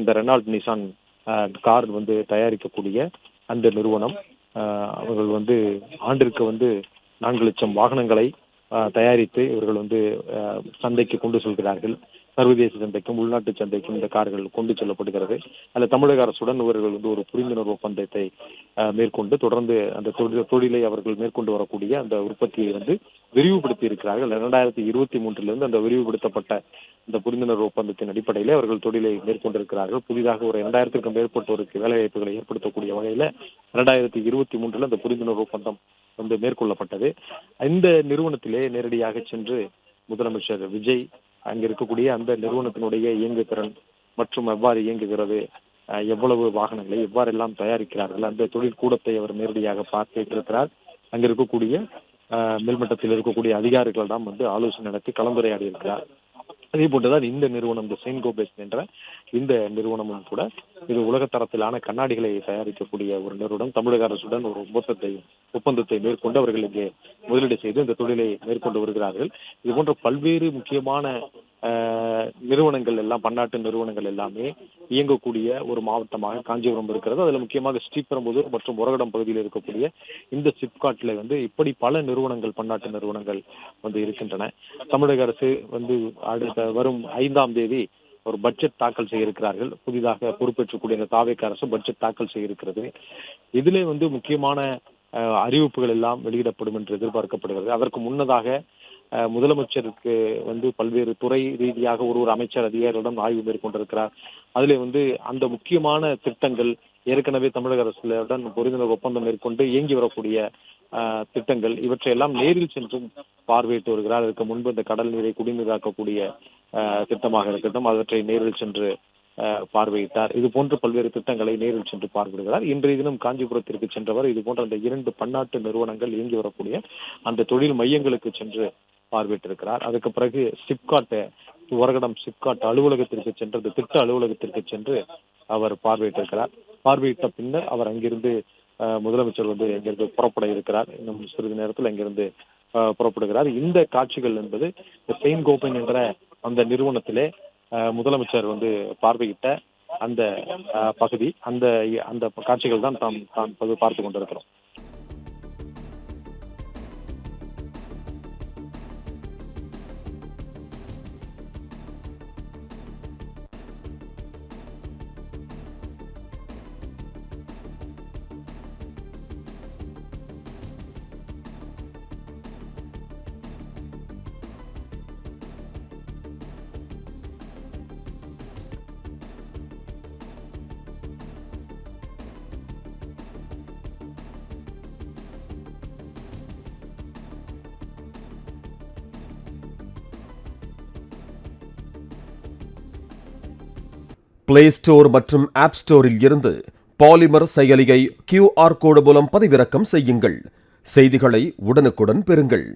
இந்த Reynold Nissan car வந்து தயாரிக்கக்கூடிய அந்த நிறுவனம் அவர்கள் வந்து ஆண்டிற்கு வந்து 4 லட்சம் வாகனங்களை தயாரித்து இவர்கள் வந்து சந்தைக்கு கொண்டு செல்கிறார்கள். சர்வதேச சந்தைக்கும் உள்நாட்டு சந்தைக்கும் இந்த கார்கள் கொண்டு செல்லப்படுகிறது. அதில் தமிழக அரசுடன் இவர்கள் வந்து ஒரு புரிந்துணர்வு ஒப்பந்தத்தை மேற்கொண்டு தொடர்ந்து அந்த தொழிலை அவர்கள் மேற்கொண்டு வரக்கூடிய அந்த உற்பத்தியை வந்து விரிவுபடுத்தி இருக்கிறார்கள். 2023 அந்த விரிவுபடுத்தப்பட்ட இந்த புரிந்துணர்வு ஒப்பந்தத்தின் அடிப்படையில் அவர்கள் தொழிலை மேற்கொண்டிருக்கிறார்கள். புதிதாக ஒரு 2000க்கும் மேற்பட்டோருக்கு வேலைவாய்ப்புகளை ஏற்படுத்தக்கூடிய வகையில் 2023 அந்த புரிந்துணர்வு ஒப்பந்தம் வந்து மேற்கொள்ளப்பட்டது. இந்த நிறுவனத்திலே நேரடியாக சென்று முதலமைச்சர் விஜய் அங்க இருக்கக்கூடிய அந்த நிறுவனத்தினுடைய இயங்குதிறன் மற்றும் எவ்வாறு இயங்குகிறது, எவ்வளவு வாகனங்களை எவ்வாறெல்லாம் தயாரிக்கிறார்கள், அந்த தொழிற்கூடத்தை அவர் நேரடியாக பார்த்திருக்கிறார். அங்க இருக்கக்கூடிய மேல்மட்டத்தில் இருக்கக்கூடிய அதிகாரிகளிடம் வந்து ஆலோசனை நடத்தி கலந்துரையாடி இருக்கிறார். அதே போன்றுதான் இந்த நிறுவனம், இந்த செயின்ட் கோபேஸ் என்ற இந்த நிறுவனமும் கூட இது உலகத்தரத்திலான கண்ணாடிகளை தயாரிக்கக்கூடிய ஒரு நிறுவனம். தமிழக அரசுடன் ஒரு ஒப்பந்தத்தை மேற்கொண்டு அவர்கள் இங்கே முதலீடு செய்து இந்த தொழிலை மேற்கொண்டு வருகிறார்கள். இது போன்ற பல்வேறு முக்கியமான நிறுவனங்கள் எல்லாம், பன்னாட்டு நிறுவனங்கள் எல்லாமே இயங்கக்கூடிய ஒரு மாவட்டமாக காஞ்சிபுரம் இருக்கிறது. அதில் முக்கியமாக ஸ்ரீபெரும்புதூர் மற்றும் உரகடம் பகுதியில் இருக்கக்கூடிய இந்த சிப்காட்ல வந்து இப்படி பல நிறுவனங்கள், பன்னாட்டு நிறுவனங்கள் வந்து இருக்கின்றன. தமிழக அரசு வந்து அடுத்த வரும் 5ஆம் தேதி ஒரு பட்ஜெட் தாக்கல் செய்ய இருக்கிறார்கள். புதிதாக பொறுப்பேற்றக்கூடிய இந்த தாவேக அரசு பட்ஜெட் தாக்கல் செய்ய இருக்கிறது. இதிலே வந்து முக்கியமான அறிவிப்புகள் எல்லாம் வெளியிடப்படும் என்று எதிர்பார்க்கப்படுகிறது. அதற்கு முன்னதாக முதலமைச்சருக்கு வந்து பல்வேறு துறை ரீதியாக ஒரு அமைச்சர் அதிகாரிகளிடம் ஆய்வு மேற்கொண்டிருக்கிறார். அதிலே வந்து அந்த முக்கியமான திட்டங்கள் ஏற்கனவே தமிழக அரசுடன் புரிந்துணர்வு ஒப்பந்தம் மேற்கொண்டு இயங்கி வரக்கூடிய திட்டங்கள் இவற்றையெல்லாம் நேரில் சென்றும் பார்வையிட்டு வருகிறார். அதற்கு முன்பு இந்த கடல் நீரை குடிநீராக்கக்கூடிய திட்டமாக இருக்கட்டும், அவற்றை நேரில் சென்று பார்வையிட்டார். இது போன்ற பல்வேறு திட்டங்களை நேரில் சென்று பார்வையிடுகிறார். இன்றைய தினம் காஞ்சிபுரத்திற்கு சென்றவர் இது போன்ற அந்த 2 பன்னாட்டு நிறுவனங்கள் இயங்கி வரக்கூடிய அந்த தொழில் மையங்களுக்கு சென்று பார்வையிட்டிருக்கிறார். அதுக்கு பிறகு சிப்காட் உரகடம் சிப்காட் அலுவலகத்திற்கு சென்று அந்த திட்ட அலுவலகத்திற்கு சென்று அவர் பார்வையிட்டிருக்கிறார். பார்வையிட்ட பின்னர் அவர் அங்கிருந்து முதலமைச்சர் வந்து அங்கிருந்து புறப்பட இருக்கிறார். இன்னும் சிறிது நேரத்தில் அங்கிருந்து புறப்படுகிறார். இந்த காட்சிகள் என்பது செயின்ட் கோபன் என்ற அந்த நிறுவனத்திலே முதலமைச்சர் வந்து பார்வையிட்ட அந்த பகுதி, அந்த காட்சிகள் தான் தான் பார்த்து கொண்டிருக்கிறோம். பிளே ஸ்டோர் மற்றும் ஆப் ஸ்டோரில் இருந்து பாலிமர் செயலியை QR கோடு மூலம் பதிவிறக்கம் செய்யுங்கள். செய்திகளை உடனுக்குடன் பெறுங்கள்.